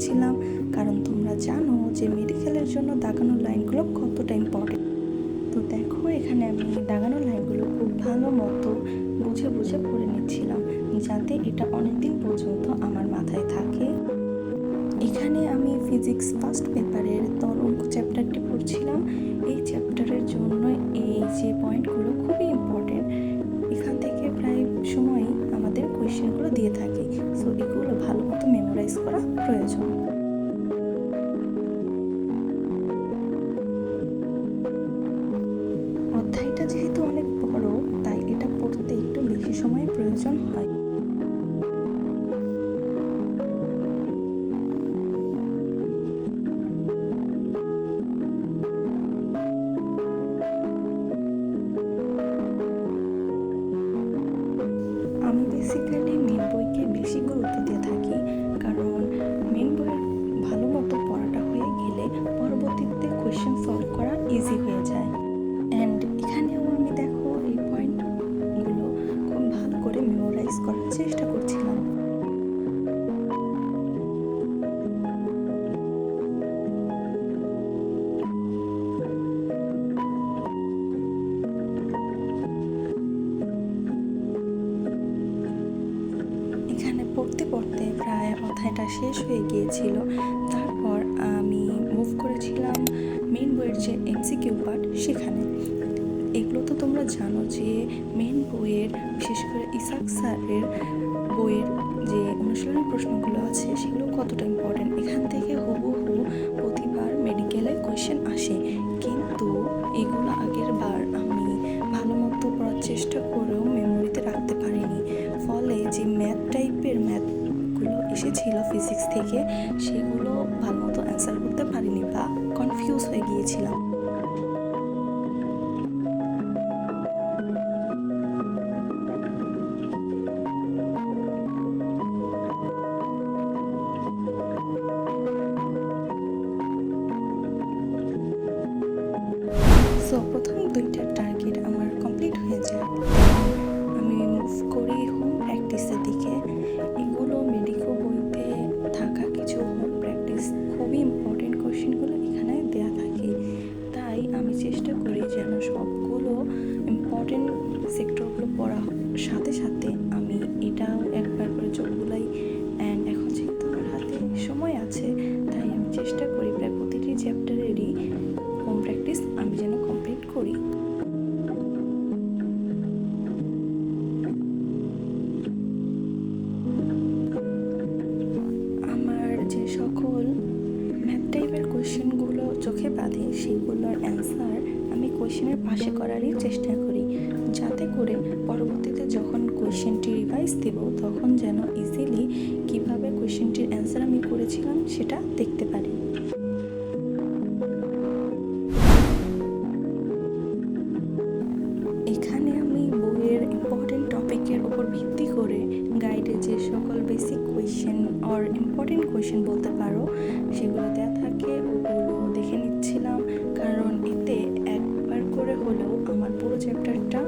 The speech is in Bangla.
নিচ্ছিলাম, কারণ তোমরা জানো যে মেডিকেলের জন্য দাগানো লাইনগুলো কতটা ইম্পর্টেন্ট। তো দেখো এখানে আমি দাগানো লাইনগুলো খুব ভালো মতো বুঝে বুঝে পড়ে নিচ্ছিলাম, যাতে এটা অনেকদিন পর্যন্ত আমার মাথায় থাকে। এখানে আমি ফিজিক্স ফার্স্ট পেপারের তরঙ্গ চ্যাপ্টারটি পড়ছিলাম। এই চ্যাপ্টারের জন্য এই যে পয়েন্টগুলো খুবই ইম্পর্টেন্ট। এখান থেকে প্রায় সময়ই আমাদের কোয়েশ্চেনগুলো দিয়ে থাকে, সো এগুলো ভালো মতো মেমোরাইজ করা প্রয়োজন। অধ্যায়টা যেহেতু অনেক বড়, তাই এটা পড়তে একটু বেশি সময়ের প্রয়োজন হয়। আমি বেসিক্যালি মেন বইকে বেশি গুরুত্ব দিয়ে থাকি, কারণ মেন বইয়ের ভালো মতো পড়াটা হয়ে গেলে পরবর্তীতে কোয়েশ্চেন সলভ করা ইজি হয়ে যায়। অ্যান্ড এখানেও আমি দেখো এই পয়েন্টগুলো খুব ভালো করে মেমোরাইজ করার চেষ্টা করছিলাম। এখানে পড়তে পড়তে প্রায় অধ্যায়টা শেষ হয়ে গিয়েছিল। তারপর আমি মুভ করেছিলাম মেন বইয়ের যে এমসিকিউ পার্ট সেখানে। এগুলো তো তোমরা জানো যে মেন বইয়ের, বিশেষ করে ইসাক স্যারের বইয়ের যে অনুশীলনী প্রশ্নগুলো আছে সেগুলো কতটা ইম্পর্টেন্ট। এখান থেকে হুবহু প্রতিবার মেডিকেলের কোয়েশ্চেন আসে, কিন্তু এগুলো আগের বার আমি ভালো মতো পড়ার চেষ্টা করেও মেমোরিতে রাখতে পারিনি। ফলে যে ম্যাথ টাইপের ম্যাথগুলো এসেছিল ফিজিক্স থেকে, সেগুলো ভালো মতো অ্যান্সার করতে পারিনি বা কনফিউজ হয়ে গিয়েছিলাম। সো প্রথম দুইটা টার্গেট আমার কমপ্লিট হয়ে যায়। আমি মুভ করি হোম প্র্যাকটিসের দিকে। এগুলো মেডিকেল বইতে থাকা কিছু হোম প্র্যাকটিস, খুবই ইম্পর্টেন্ট কোয়েশ্চেনগুলো এখানে দেওয়া থাকে। তাই আমি চেষ্টা করি যেন সবগুলো ইম্পর্টেন্ট সেক্টরগুলো পড়ার সাথে সাথে আমি এটাও একবার করে চোখগুলাই। অ্যান্ড এখন যেহেতু আমার হাতে সময় আছে, তাই আমি চেষ্টা করি প্রায় প্রতিটি চ্যাপ্টারেরই হোম প্র্যাকটিস আমি যেন কমপ্লিট করি। আমার যে সকল ম্যাথ টাইপের কোয়েশ্চেনগুলো চোখে বাঁধে, সেগুলোর অ্যান্সার আমি কোয়েশ্চেনের পাশে করারই চেষ্টা করি, যাতে করে পরবর্তীতে যখন কোয়েশ্চেনটি রিভাইজ দেব তখন যেন ইজিলি কীভাবে কোয়েশ্চেনটির অ্যান্সার আমি করেছিলাম সেটা দেখতে পারি। এখানে আমি বইয়ের ইম্পর্টেন্ট টপিকের ওপর ভিত্তি করে গাইডে যে সকল basic question or important question বলতে পারো সেগুলো দেওয়া থাকে, ওগুলো দেখে নিচ্ছিলাম, কারণ এতে একবার করে হলেও আমার পুরো চ্যাপ্টারটা